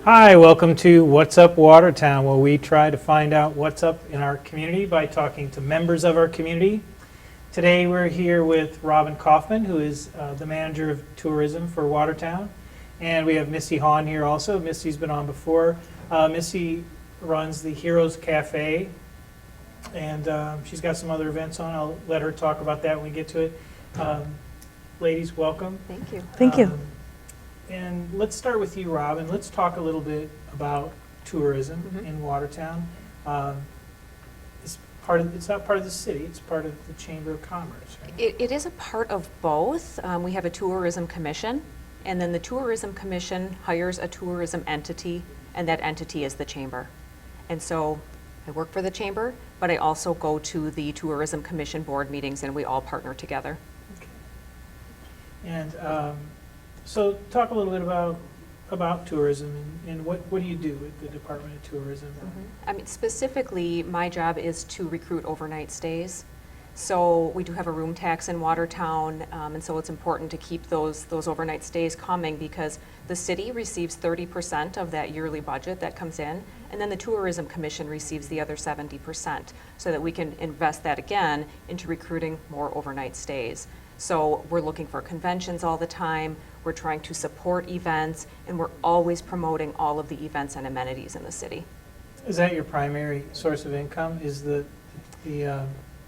Hi, welcome to What's Up Watertown, where we try to find out what's up in our community by talking to members of our community. Today we're here with Robin Kaufmann, who is the manager of tourism for Watertown. And we have Misti Hawn here also. Misti's been on before. Misti runs the Heroes Cafe, and she's got some other events on. I'll let her talk about that when we get to it. Ladies, welcome. Thank you. Thank you. And let's start with you, Robin. Let's talk a little bit about tourism in Watertown. It's not part of the city, it's part of the Chamber of Commerce, right? It is a part of both. We have a tourism commission, and then the tourism commission hires a tourism entity, and that entity is the chamber. And so I work for the chamber, but I also go to the tourism commission board meetings, and we all partner together. Okay. And so talk a little bit about tourism and what do you do with the Department of Tourism? I mean, specifically, my job is to recruit overnight stays. So we do have a room tax in Watertown, and so it's important to keep those overnight stays coming because the city receives 30% of that yearly budget that comes in, and then the Tourism Commission receives the other 70%, so that we can invest that again into recruiting more overnight stays. So we're looking for conventions all the time, we're trying to support events, and we're always promoting all of the events and amenities in the city. Is that your primary source of income, is the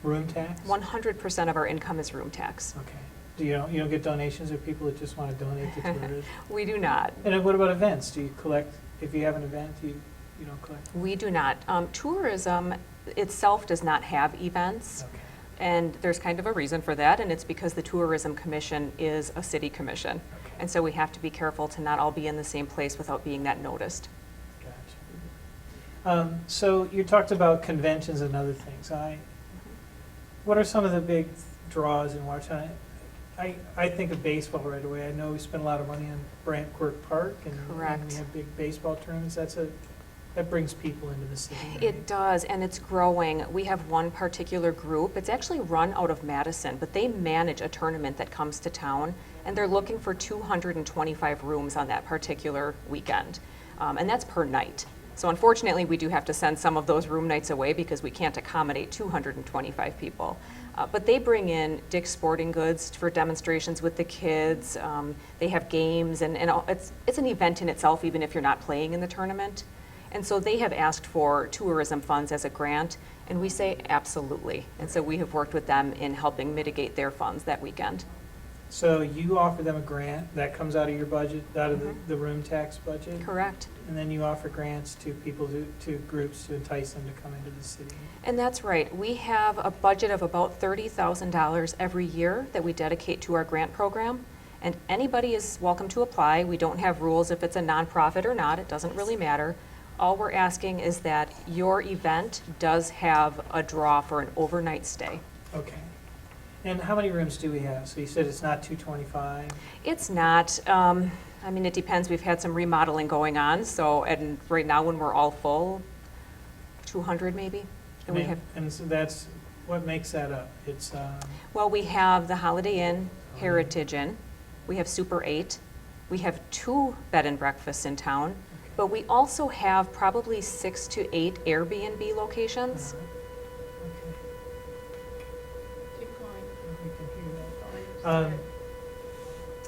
room tax? 100% of our income is room tax. Okay. Do you don't get donations or people that just want to donate to tourism? We do not. And then what about events? Do you collect, if you have an event, you don't collect? We do not. Tourism itself does not have events. Okay. And there's kind of a reason for that, and it's because the Tourism Commission is a city commission. Okay. And so we have to be careful to not all be in the same place without being that noticed. Gotcha. So you talked about conventions and other things. What are some of the big draws in Watertown? I think of baseball right away. I know we spend a lot of money on Brant Quirk Park, and we have big baseball tournaments. That brings people into the city. Right? It does, and it's growing. We have one particular group. It's actually run out of Madison, but they manage a tournament that comes to town, and they're looking for 225 rooms on that particular weekend, and that's per night. So unfortunately, we do have to send some of those room nights away because we can't accommodate 225 people. But they bring in Dick's Sporting Goods for demonstrations with the kids. They have games, and it's an event in itself, even if you're not playing in the tournament. And so they have asked for tourism funds as a grant, and we say absolutely. And so we have worked with them in helping mitigate their funds that weekend. So you offer them a grant that comes out of your budget, out of the room tax budget? Correct. And then you offer grants to people, to groups to entice them to come into the city? And that's right. We have a budget of about $30,000 every year that we dedicate to our grant program. And anybody is welcome to apply. We don't have rules if it's a nonprofit or not. It doesn't really matter. All we're asking is that your event does have a draw for an overnight stay. Okay. And how many rooms do we have? So you said it's not 225? It's not. I mean, it depends. We've had some remodeling going on. So, and right now when we're all full, 200 maybe. And so that's, what makes that up? It's well, we have the Holiday Inn, Heritage Inn. We have Super 8. We have 2 bed and breakfasts in town. But we also have probably 6 to 8 Airbnb locations.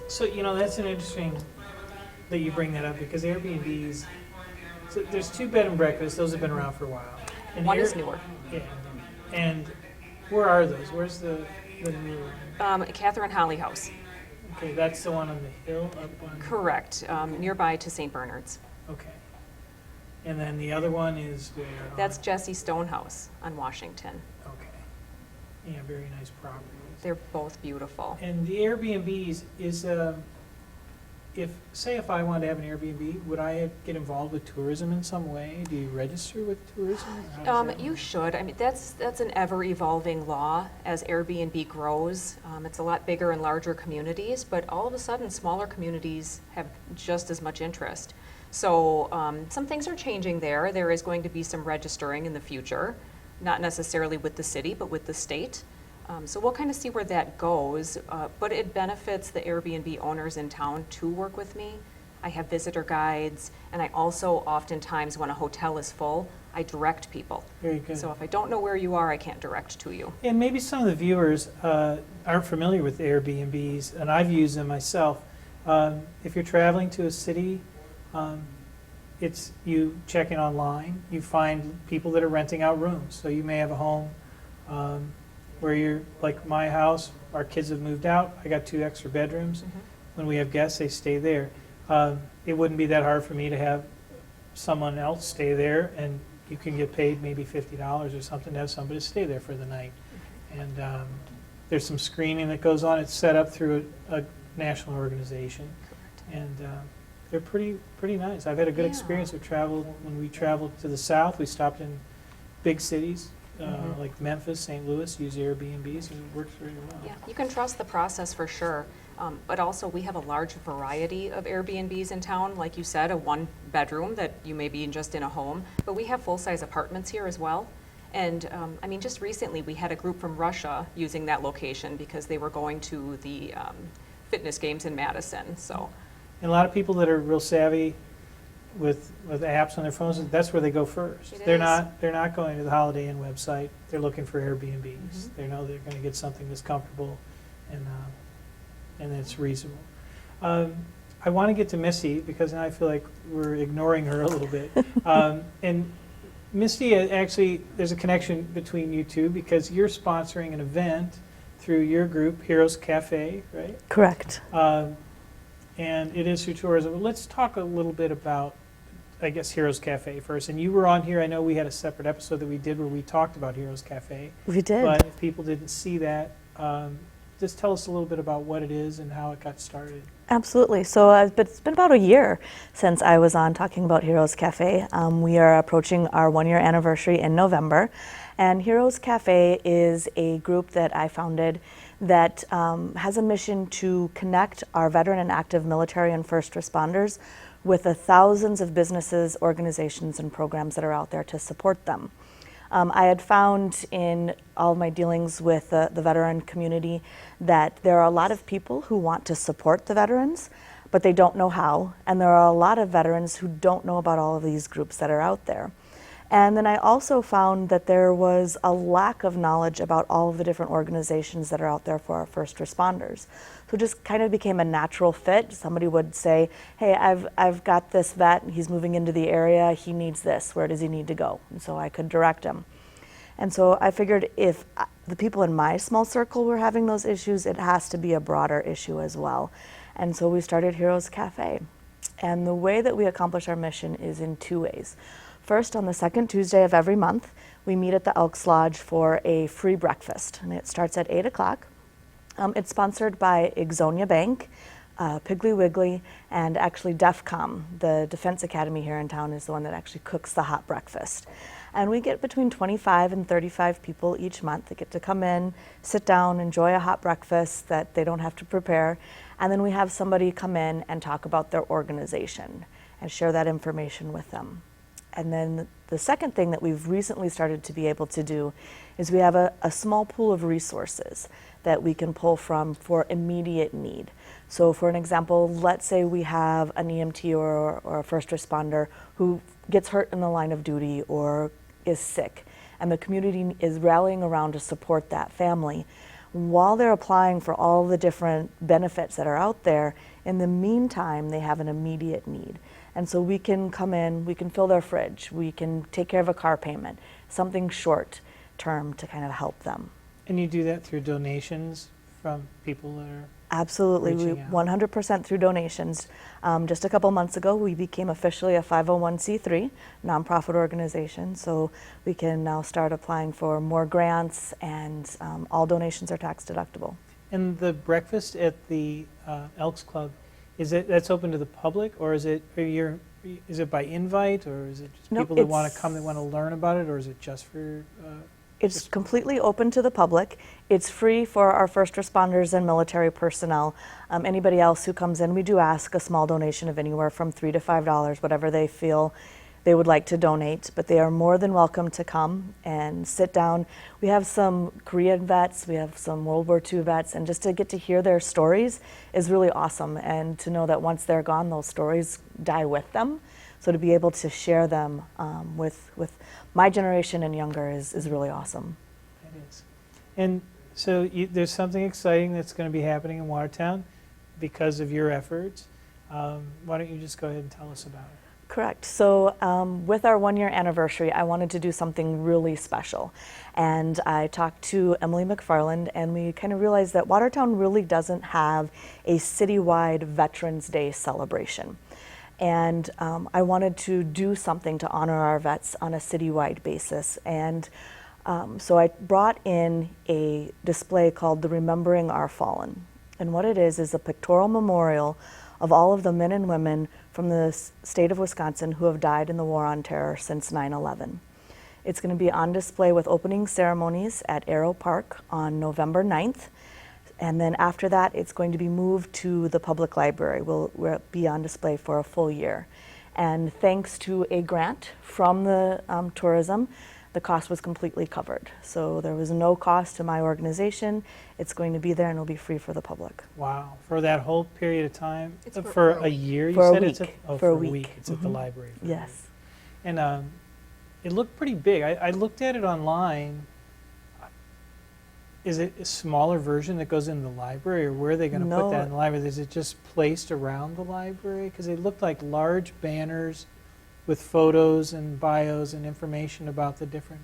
So, that's an interesting that you bring that up because Airbnbs, so there's 2 bed and breakfasts, those have been around for a while. And One is newer. Yeah. And where are those? Where's the new one? Catherine Holly House. Okay, that's the one on the hill up on... Correct, nearby to St. Bernard's. Okay. And then the other one is where? That's Jesse Stonehouse on Washington. Okay. Yeah, very nice properties. They're both beautiful. And the Airbnbs is, if I wanted to have an Airbnb, would I get involved with tourism in some way? Do you register with tourism? You should. I mean, that's an ever-evolving law as Airbnb grows. It's a lot bigger and larger communities, but all of a sudden, smaller communities have just as much interest. So some things are changing there. There is going to be some registering in the future, not necessarily with the city, but with the state. So we'll kind of see where that goes, but it benefits the Airbnb owners in town to work with me I have visitor guides, and I also oftentimes, when a hotel is full, I direct people. Very good. So if I don't know where you are, I can't direct to you. And maybe some of the viewers aren't familiar with Airbnbs, and I've used them myself. If you're traveling to a city, it's you check in online, you find people that are renting out rooms. So you may have a home where you're, like my house, our kids have moved out, I got 2 extra bedrooms. When we have guests, they stay there. It wouldn't be that hard for me to have someone else stay there, and you can get paid maybe $50 or something to have somebody stay there for the night. And there's some screening that goes on. It's set up through a national organization. And they're pretty nice. I've had a good experience. When we traveled to the south, we stopped in big cities like Memphis, St. Louis, use Airbnbs, and it works very well. Yeah, you can trust the process for sure. But also, we have a large variety of Airbnbs in town. Like you said, a 1-bedroom that you may be just in a home. But we have full-size apartments here as well. And I mean, just recently, we had a group from Russia using that location because they were going to the fitness games in Madison. So, And a lot of people that are real savvy with apps on their phones, that's where they go first. They're not going to the Holiday Inn website. They're looking for Airbnbs. They know they're going to get something that's comfortable and it's reasonable. I want to get to Misti because now I feel like we're ignoring her a little bit. And Misti, actually, there's a connection between you two because you're sponsoring an event through your group, Heroes Cafe, right? Correct. And it is through tourism. Let's talk a little bit about, I guess, Heroes Cafe first. And you were on here. I know we had a separate episode that we did where we talked about Heroes Cafe. We did. But if people didn't see that, just tell us a little bit about what it is and how it got started. Absolutely. So it's been about a year since I was on talking about Heroes Cafe. We are approaching our 1-year anniversary in November. And Heroes Cafe is a group that I founded that has a mission to connect our veteran and active military and first responders with the thousands of businesses, organizations, and programs that are out there to support them. I had found in all of my dealings with the veteran community that there are a lot of people who want to support the veterans, but they don't know how. And there are a lot of veterans who don't know about all of these groups that are out there. And then I also found that there was a lack of knowledge about all of the different organizations that are out there for our first responders. So it just kind of became a natural fit. Somebody would say, hey, I've got this vet, he's moving into the area, he needs this, where does he need to go? And so I could direct him. And so I figured if the people in my small circle were having those issues, it has to be a broader issue as well. And so we started Heroes Cafe. And the way that we accomplish our mission is in 2 ways. First, on the second Tuesday of every month, we meet at the Elks Lodge for a free breakfast, and it starts at 8 o'clock. It's sponsored by Ixonia Bank, Piggly Wiggly, and actually DEFCOM, the Defense Academy here in town, is the one that actually cooks the hot breakfast. And we get between 25 and 35 people each month that get to come in, sit down, enjoy a hot breakfast that they don't have to prepare, and then we have somebody come in and talk about their organization and share that information with them. And then the second thing that we've recently started to be able to do is we have a small pool of resources that we can pull from for immediate need. So for an example, let's say we have an EMT or a first responder who gets hurt in the line of duty or is sick, and the community is rallying around to support that family. While they're applying for all the different benefits that are out there, in the meantime, they have an immediate need. And so we can come in, we can fill their fridge, we can take care of a car payment, something short term to kind of help them. And you do that through donations from people that are Absolutely, we reaching out? 100% through donations. Just a couple months ago, we became officially a 501c3 nonprofit organization, so we can now start applying for more grants, and all donations are tax deductible. And the breakfast at the Elks Club, that's open to the public, or is it by invite, or is it just No, people that want to come, that want to learn about it, or is it just for? It's completely open to the public. It's free for our first responders and military personnel. Anybody else who comes in, we do ask a small donation of anywhere from $3 to $5, whatever they feel they would like to donate, but they are more than welcome to come and sit down. We have some Korean vets, we have some World War II vets, and just to get to hear their stories is really awesome, and to know that once they're gone, those stories die with them. So to be able to share them with my generation and younger is really awesome. It is. And so there's something exciting that's going to be happening in Watertown because of your efforts. Why don't you just go ahead and tell us about it? Correct. So with our 1 year anniversary, I wanted to do something really special. And I talked to Emily McFarland, and we kind of realized that Watertown really doesn't have a citywide Veterans Day celebration. And I wanted to do something to honor our vets on a citywide basis. And so I brought in a display called the Remembering Our Fallen. And what it is a pictorial memorial of all of the men and women from the state of Wisconsin who have died in the War on Terror since 9/11. It's going to be on display with opening ceremonies at Arrow Park on November 9th. And then after that, it's going to be moved to the public library. We'll be on display for a full year. And thanks to a grant from the tourism, the cost was completely covered. So there was no cost to my organization. It's going to be there and it'll be free for the public. Wow. For that whole period of time? It's for a year, you for a said? week. It's For for a a week. week. It's at the library. For a Yes. week. And it looked pretty big. I looked at it online. Is it a smaller version that goes in the library, or where are they going to put that in the library? Is it just placed around the library? Because it looked like large banners with photos and bios and information about the different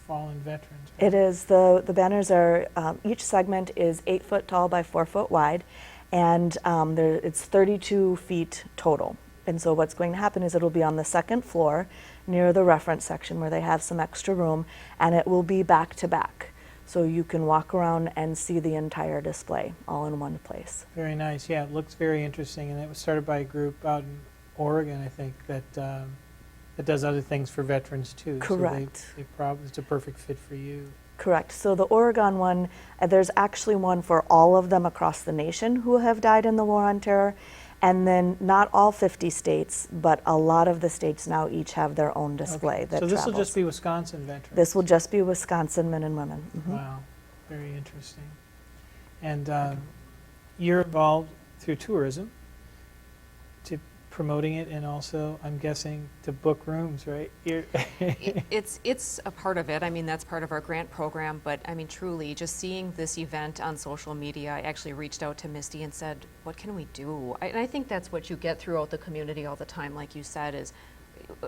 fallen veterans. It is. The banners are, each segment is 8 foot tall by 4 foot wide, and it's 32 feet total. And so what's going to happen is it'll be on the second floor near the reference section where they have some extra room, and it will be back to back. So you can walk around and see the entire display all in one place. Very nice. Yeah, it looks very interesting. And it was started by a group out in Oregon, I think, that does other things for veterans too. Correct. So it's a perfect fit for you. Correct. So the Oregon one, there's actually one for all of them across the nation who have died in the War on Terror. And then not all 50 states, but a lot of the states now each have their own display that So this will travels. just be Wisconsin veterans? This will just be Wisconsin men and women. Mhm. Wow, very interesting. And you're involved through tourism to promoting it, and also, I'm guessing, to book rooms, right? It's a part of it. I mean, that's part of our grant program, but I mean, truly, just seeing this event on social media, I actually reached out to Misti and said, what can we do? And I think that's what you get throughout the community all the time, like you said, is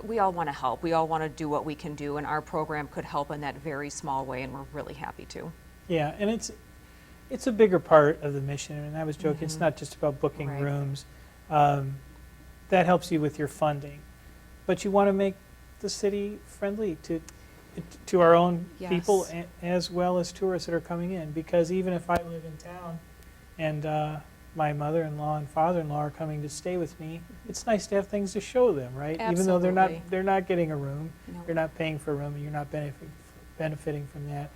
we all want to help. We all want to do what we can do, and our program could help in that very small way, and we're really happy to. Yeah, and it's a bigger part of the mission, and I was joking, it's not just about booking Right. rooms. That helps you with your funding, but you want to make the city friendly to our own people, Yes. as well as tourists that are coming in, because even if I live in town and my mother-in-law and father-in-law are coming to stay with me, it's nice to have things to show them, right? Even though Absolutely. they're not getting a room, No. you're not paying for a room, and you're not benefiting from that.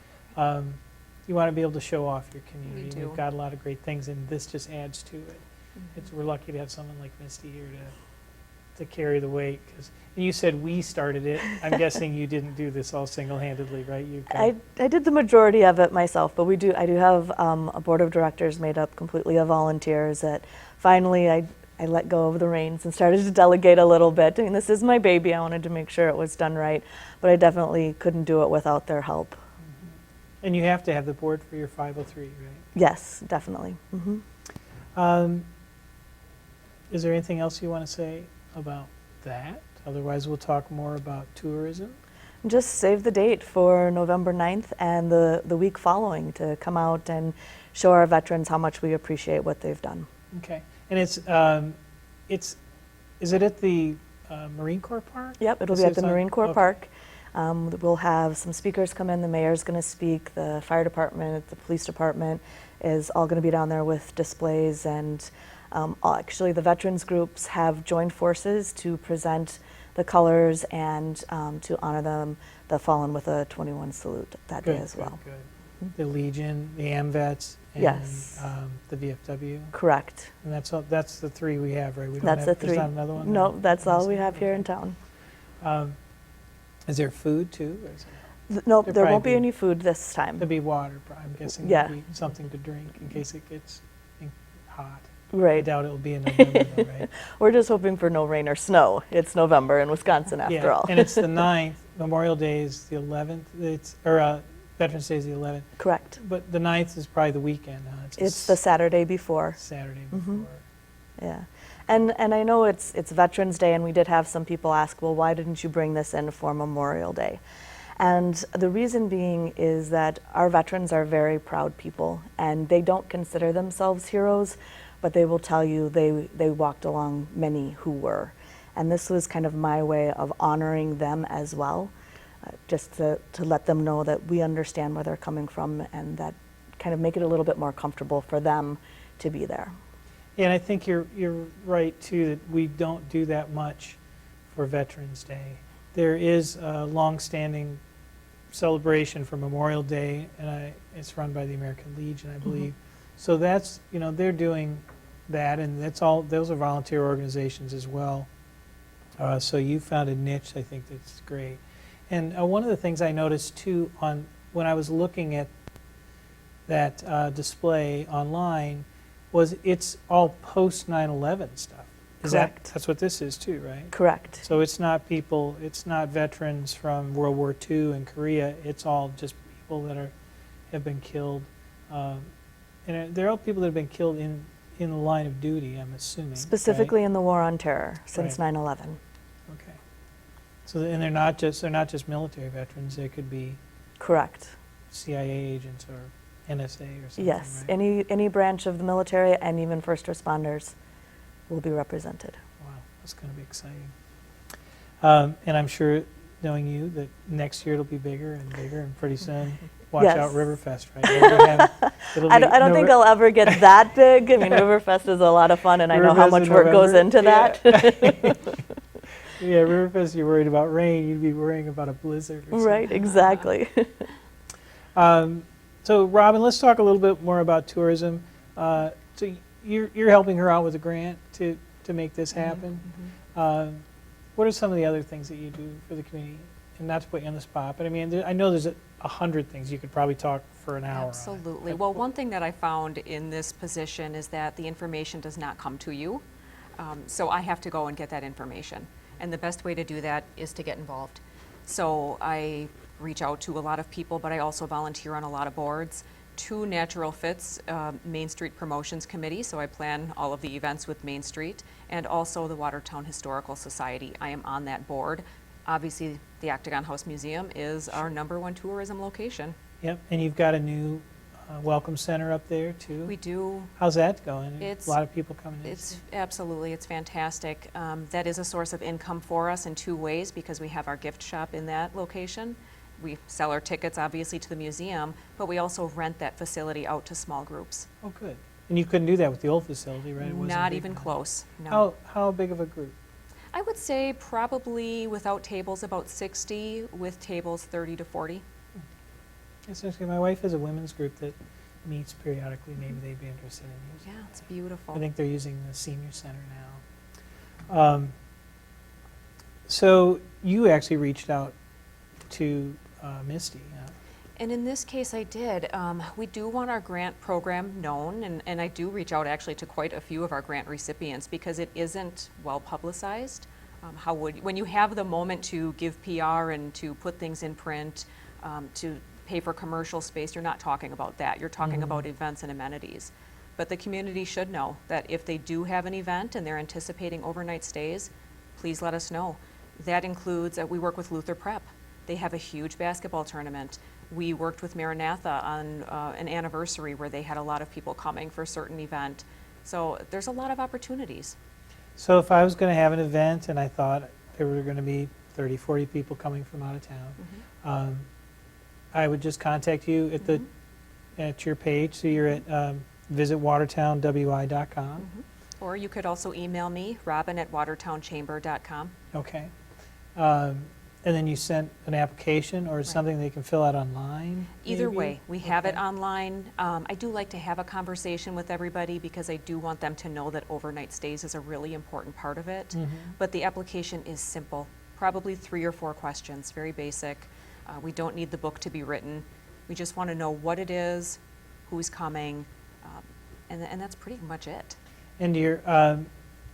You want to be able to show off your community. do. We've got a lot of great things, and this just adds to it. We're lucky to have someone like Misti here to carry the weight. And you said we started it. I'm guessing you didn't do this all single-handedly, right? I did the majority of it myself, but I do have a board of directors made up completely of volunteers that finally I let go of the reins and started to delegate a little bit. I mean, this is my baby. I wanted to make sure it was done right, but I definitely couldn't do it without their help. And you have to have the board for your 503, right? Yes, definitely. Is there anything else you want to say about that? Otherwise, we'll talk more about tourism. Just save the date for November 9th and the week following to come out and show our veterans how much we appreciate what they've done. Okay. And is it at the Marine Corps Park? Yep, it'll be at the Marine Corps Park. We'll have some speakers come in. The mayor's going to speak. The fire department, the police department is all going to be down there with displays. And actually, the veterans groups have joined forces to present the colors and to honor them, the fallen, with a 21 salute that day as well. Good. the Legion, the AMVETS, and Yes. the VFW. Correct. And that's the three we have, right? We don't That's have, the there's three. not another one? No, that's all we Okay. have here in town. Is there food too? Or is No, There'd there won't probably be be- any food this time. there'll be water, I'm guessing. Yeah. There'll be something to drink in case it gets hot. I Right. doubt it'll be in November though, right? We're just hoping for no rain or snow. It's November in Wisconsin after Yeah, all. and it's the 9th, Memorial Day is the 11th, or Veterans Day is the 11th, Correct. but the 9th is probably the weekend, huh? a It's the Saturday before. Saturday Mhm. before. Yeah. And I know it's Veterans Day, and we did have some people ask, well, why didn't you bring this in for Memorial Day? And the reason being is that our veterans are very proud people, and they don't consider themselves heroes, but they will tell you they walked along many who were. And this was kind of my way of honoring them as well, just to let them know that we understand where they're coming from, and that kind of make it a little bit more comfortable for them to be there. Yeah, and I think you're right too, that we don't do that much for Veterans Day. There is a long-standing celebration for Memorial Day, and it's run by the American Legion, I believe. So that's, they're doing that, and those are volunteer organizations as well. So you found a niche, I think that's great. And one of the things I noticed too when I was looking at that display online was it's all post 9/11 stuff. Correct. That's what this is too, right? Correct. So it's not veterans from World War II and Korea. It's all just people that have been killed, and they're all people that have been killed in the line of duty, I'm assuming. Specifically in the War on Terror since Right. 9/11. Right? Okay. So and they're not just military veterans. They could be Correct. CIA agents or NSA or something. Yes. Right? Any branch of the military and even first responders will be represented. Wow, that's going to be exciting. And I'm sure, knowing you, that next year it'll be bigger and bigger, and pretty soon, watch Yes. out, Riverfest, right? We're gonna have- it'll I be don't think I'll ever get that big. I mean, Riverfest is a lot of fun, and I know how Riverfest much in work goes November? into that. Yeah, Riverfest, you're worried about rain, you'd be worrying about a blizzard or something. Right, exactly. So, Robin, let's talk a little bit more about tourism. So you're helping her out with a grant to make this happen. What are some of the other things that you do for the community? And not to put you on the spot, but I mean, I know there's 100 things. You could probably talk for an hour on it. Absolutely. Well, one thing that I found in this position is that the information does not come to you. So I have to go and get that information. And the best way to do that is to get involved. So I reach out to a lot of people, but I also volunteer on a lot of boards. 2 Natural Fits, Main Street Promotions Committee, so I plan all of the events with Main Street, and also the Watertown Historical Society. I am on that board. Obviously, the Octagon House Museum is our #1 tourism location. Yep, and you've got a new welcome center up there too. We do. How's that going? It's- a lot of people coming in. It's absolutely, it's fantastic. That is a source of income for us in 2 ways, because we have our gift shop in that location. We sell our tickets, obviously, to the museum, but we also rent that facility out to small groups. Oh, good. And you couldn't do that with the old facility, right? It wasn't Not big even enough. close, no. How big of a group? I would say probably without tables about 60, with tables 30 to 40. Essentially, my wife has a women's group that meets periodically. Maybe they'd be interested in using Yeah, it. it's beautiful. I think they're using the senior center now. So you actually reached out to Misti. And in this case, I did. We do want our grant program known, and I do reach out actually to quite a few of our grant recipients, because it isn't well publicized. When you have the moment to give PR and to put things in print, to pay for commercial space, you're not talking about that. You're talking about events and amenities. But the community should know that if they do have an event and they're anticipating overnight stays, please let us know. That includes, we work with Luther Prep. They have a huge basketball tournament. We worked with Maranatha on an anniversary where they had a lot of people coming for a certain event. So there's a lot of opportunities. So if I was going to have an event and I thought there were going to be 30, 40 people coming from out of town, I would just contact you at your page. So you're at visitwatertownwi.com. Or you could also email me, robin@watertownchamber.com. Okay. And then you sent an application or something they can fill out online? Either maybe? way, we have it Okay. online. I do like to have a conversation with everybody because I do want them to know that overnight stays is a really important part of it. Mhm. But the application is simple, probably 3 or 4 questions, very basic. We don't need the book to be written. We just want to know what it is, who's coming, and that's pretty much it.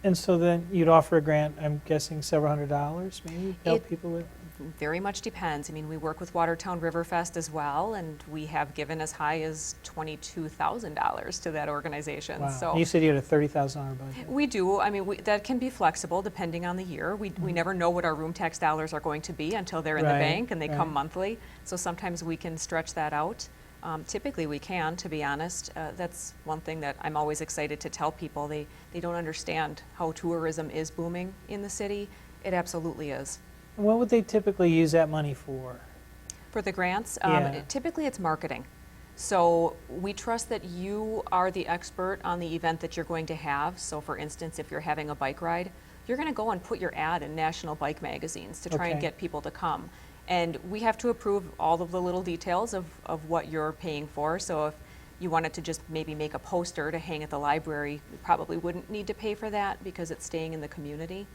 And so then you'd offer a grant, I'm guessing several $100s maybe, to help It- people with? Very much depends. I mean, we work with Watertown Riverfest as well, and we have given as high as $22,000 to that organization. Wow. So And you said you had a $30,000 budget. we do. I mean, that can be flexible depending on the year. We never know what our room tax dollars are going to be until they're in the Right, bank and they right. come monthly. So sometimes we can stretch that out. Typically we can, to be honest. That's one thing that I'm always excited to tell people. They don't understand how tourism is booming in the city. It absolutely is. And what would they typically use that money for? For the grants, Yeah. typically it's marketing. So we trust that you are the expert on the event that you're going to have. So for instance, if you're having a bike ride, you're going to go and put your ad in national bike magazines to try and Okay. get people to come. And we have to approve all of the little details of what you're paying for. So if you wanted to just maybe make a poster to hang at the library, you probably wouldn't need to pay for that because it's staying in the community.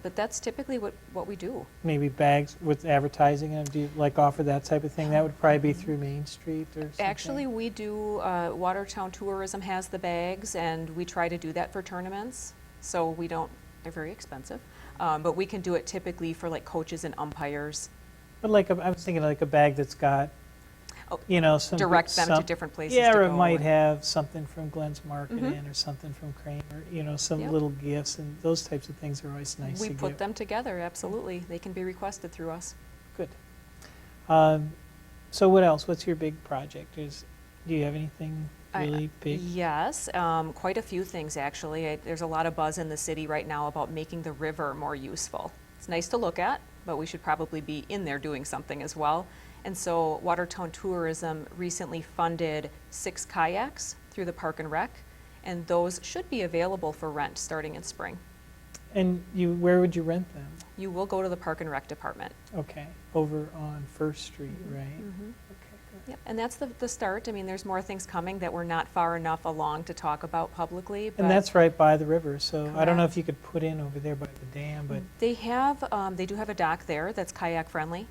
But that's typically what we do. Maybe bags with advertising, and do you like offer that type of thing? That would probably be through Main Street or something? Actually, we do, Watertown Tourism has the bags, and we try to do that for tournaments. So we don't, they're very expensive. But we can do it typically for like coaches and umpires. But I was thinking like a bag that's got, Oh, you know, some. direct them to some- different places Yeah, to or it go might and- have something from Glenn's Market Mhm. in, or something from Kramer, you know, some Yep. little gifts, and those types of things are always nice to We give. put them together, absolutely. They can be requested through us. Good. So what else? What's your big project? Do you have anything really big? Yes, quite a few things actually. There's a lot of buzz in the city right now about making the river more useful. It's nice to look at, but we should probably be in there doing something as well. And so Watertown Tourism recently funded 6 kayaks through the Park and Rec, and those should be available for rent starting in spring. And where would you rent them? You will go to the Park and Rec department. Okay, over on First Street, right? Mhm. Okay, good. Yep, and that's the start. I mean, there's more things coming that we're not far enough along to talk about publicly. And but that's right by the river, so I don't know if Correct. you could put in over there by the dam, but They do have a dock there that's kayak friendly,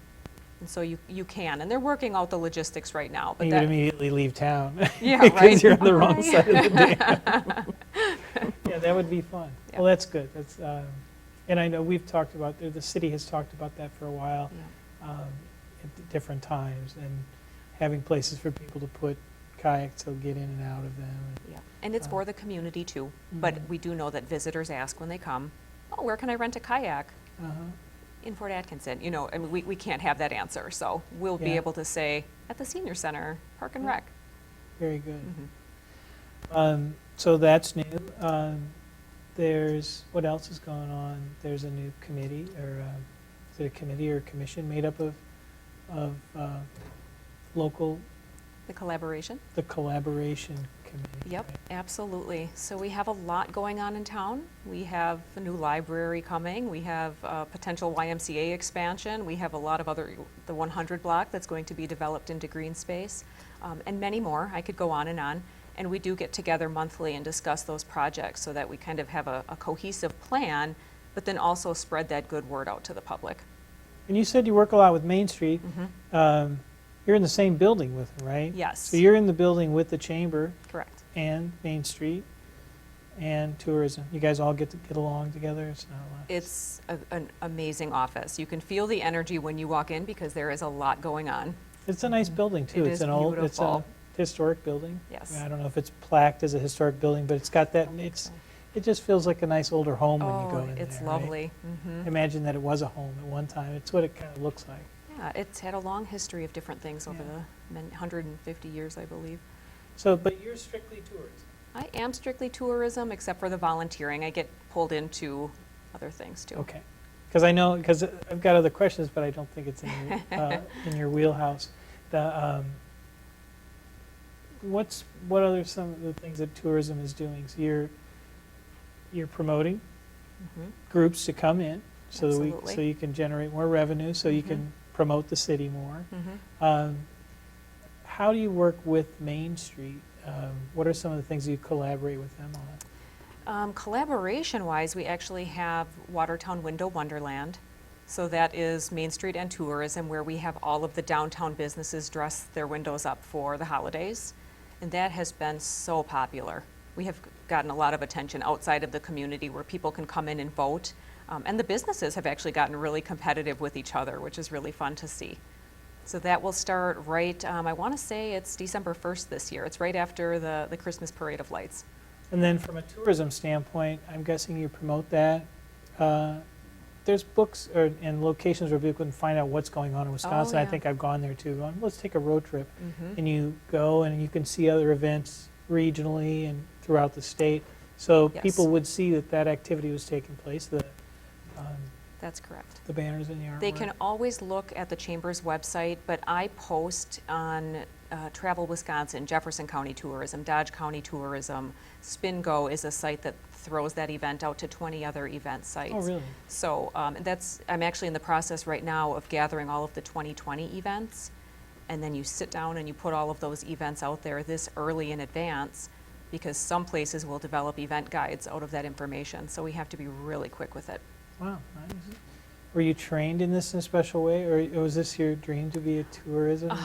and so you can. And they're working out the logistics right now. But you would immediately leave town. Yeah, Because right. you're on the wrong Right. side of the dam. Yeah, that would be fun. Yeah. Well, that's good. And I know we've talked about, the city has talked about that for a while. Yeah. At different times, and having places for people to put kayaks to get in and out of them. Yeah, and it's for the community too. But we do know that visitors ask when they come, oh, where can I rent a kayak? Uh-huh. In Fort Atkinson. You know, I mean, we can't have that answer. So we'll be Yeah. able to say, at the senior center, Park and Yeah. Rec. Very good. Mhm. So that's new. What else is going on? There's a new committee, or is it a committee or a commission made up of local, The collaboration. the collaboration committee? Yep, right? absolutely. So we have a lot going on in town. We have a new library coming. We have a potential YMCA expansion. We have a lot of the 100 block that's going to be developed into green space, and many more. I could go on. And we do get together monthly and discuss those projects so that we kind of have a cohesive plan, but then also spread that good word out to the public. And you said you work a lot with Main Street. Mhm. You're in the same building with them, right? Yes. So you're in the building with the chamber Correct. and Main Street and tourism. You guys all get along together? It's not a lot. It's an amazing office. You can feel the energy when you walk in because there is a lot going on. It's a nice building too. It It's is an old, it's a beautiful. historic building. Yes. I don't know if it's plaqued as a historic building, but it's got that, it just feels like a nice older home when you go in there, It's right? lovely. Mhm. Imagine that it was a home at one time. It's what it kind of looks like. Yeah, it's had a long history of different things over Yeah. the 150 years, I believe. So, but you're strictly tourism. I am strictly tourism, except for the volunteering. I get pulled into other things too. Okay. Because I've got other questions, but I don't think it's in your wheelhouse. What are some of the things that tourism is doing? So you're promoting Mhm. groups to come in, so that Absolutely. so you can generate more revenue, so you can promote the city more. How do you work with Main Street? What are some of the things you collaborate with them on? Collaboration-wise, we actually have Watertown Window Wonderland. So that is Main Street and tourism, where we have all of the downtown businesses dress their windows up for the holidays. And that has been so popular. We have gotten a lot of attention outside of the community where people can come in and vote. And the businesses have actually gotten really competitive with each other, which is really fun to see. So that will start right, I want to say it's December 1st this year. It's right after the Christmas Parade of Lights. And then from a tourism standpoint, I'm guessing you promote that. There's books and locations where people can find out what's going on in Wisconsin. I yeah. think I've gone there too. Going, let's take a road trip. And you go and you can see other events regionally and throughout the state. So Yes. people would see that that activity was taking place, That's correct. the banners and the artwork. They can always look at the Chamber's website, but I post on Travel Wisconsin, Jefferson County Tourism, Dodge County Tourism. SpinGo is a site that throws that event out to 20 other event sites. Oh, really? So I'm actually in the process right now of gathering all of the 2020 events, and then you sit down and you put all of those events out there this early in advance, because some places will develop event guides out of that information, so we have to be really quick with it. Wow, nice. Were you trained in this in a special way, or was this your dream to be a tourism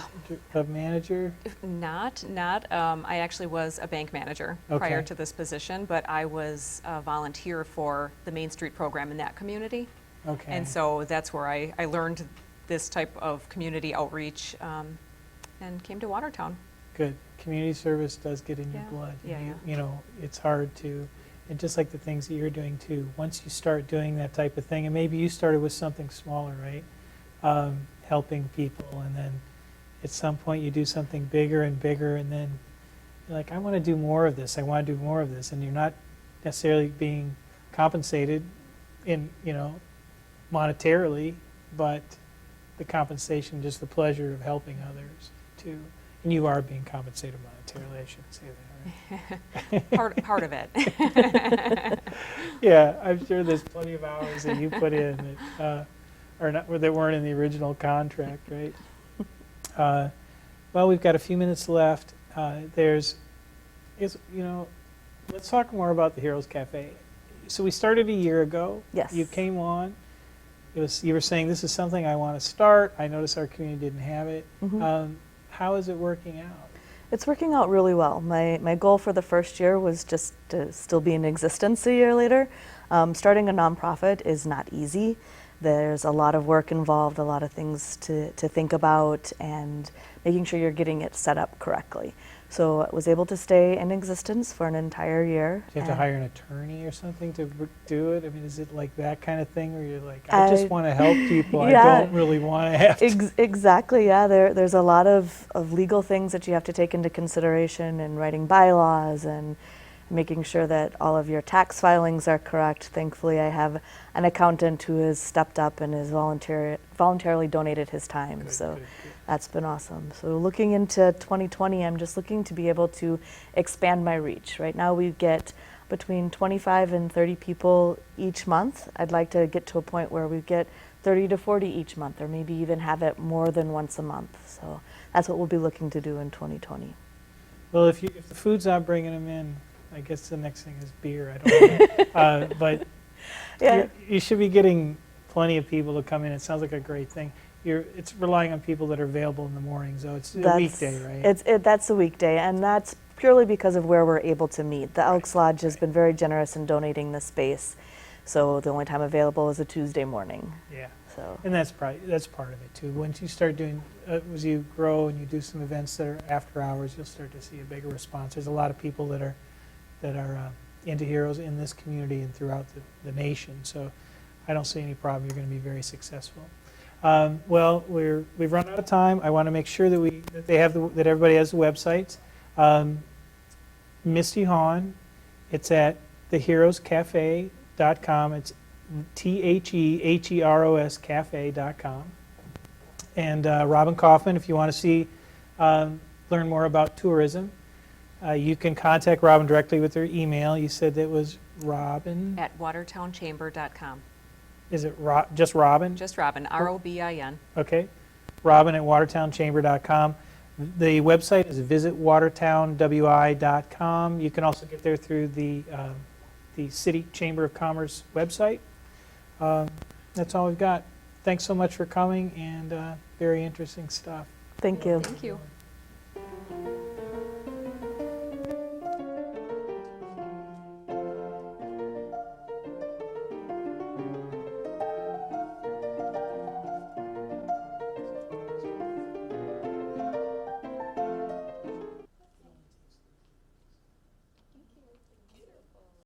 manager? Not. I actually was a bank manager prior Okay. to this position, but I was a volunteer for the Main Street program in that community. Okay. And so that's where I learned this type of community outreach and came to Watertown. Good. Community service does get in your Yeah. blood. Yeah, You know, it's hard to, and just like the things that you're doing too, once you start doing that type of thing, and maybe you started with something smaller, right? Helping people, and then at some point you do something bigger and bigger, and then you're like, I want to do more of this, I want to do more of this, and you're not necessarily being compensated in, monetarily, but the compensation, just the pleasure of helping others too. And you are being compensated monetarily, I shouldn't say that, right? Part of it. Yeah, I'm sure there's plenty of hours that you put in that that weren't in the original contract, right? Well, we've got a few minutes left. Let's talk more about the Heroes Cafe. So we started a year ago. Yes. You came on. You were saying, this is something I want to start. I noticed our community didn't have it. How is it working out? It's working out really well. My goal for the first year was just to still be in existence a year later. Starting a nonprofit is not easy. There's a lot of work involved, a lot of things to think about, and making sure you're getting it set up correctly. So I was able to stay in existence for an entire year. Do you have to hire an attorney or something to do it? I mean, is it like that kind of thing where you're like, I just want to help people, Yeah. I don't really want to have to. Exactly, yeah. There's a lot of legal things that you have to take into consideration in writing bylaws and making sure that all of your tax filings are correct. Thankfully, I have an accountant who has stepped up and has voluntarily donated his time. Good. That's been awesome. So looking into 2020, I'm just looking to be able to expand my reach. Right now we get between 25 and 30 people each month. I'd like to get to a point where we get 30 to 40 each month, or maybe even have it more than once a month. So that's what we'll be looking to do in 2020. Well, if the food's not bringing them in, I guess the next thing is beer. I don't know. But Yeah. you should be getting plenty of people to come in. It sounds like a great thing. It's relying on people that are available in the morning, so it's a weekday, right? That's a weekday, and that's purely because of where we're able to meet. The Elks Lodge has been very generous in donating the space, so the only time available is a Tuesday morning. Yeah. So And that's part of it too. Once you start doing, as you grow and you do some events that are after hours, you'll start to see a bigger response. There's a lot of people that are into Heroes in this community and throughout the nation. So I don't see any problem. You're going to be very successful. Well, we've run out of time. I want to make sure that that everybody has the websites. Misti Hawn, it's at theheroescafe.com. It's THEHEROS cafe.com. And Robin Kaufmann, if you want to learn more about tourism, you can contact Robin directly with her email. You said that was Robin At watertownchamber.com. Is it just Robin? Just Robin, Robin. Okay. Robin at watertownchamber.com. The website is visitwatertownwi.com. You can also get there through the City Chamber of Commerce website. That's all we've got. Thanks so much for coming, and very interesting stuff. Thank you. Thank you.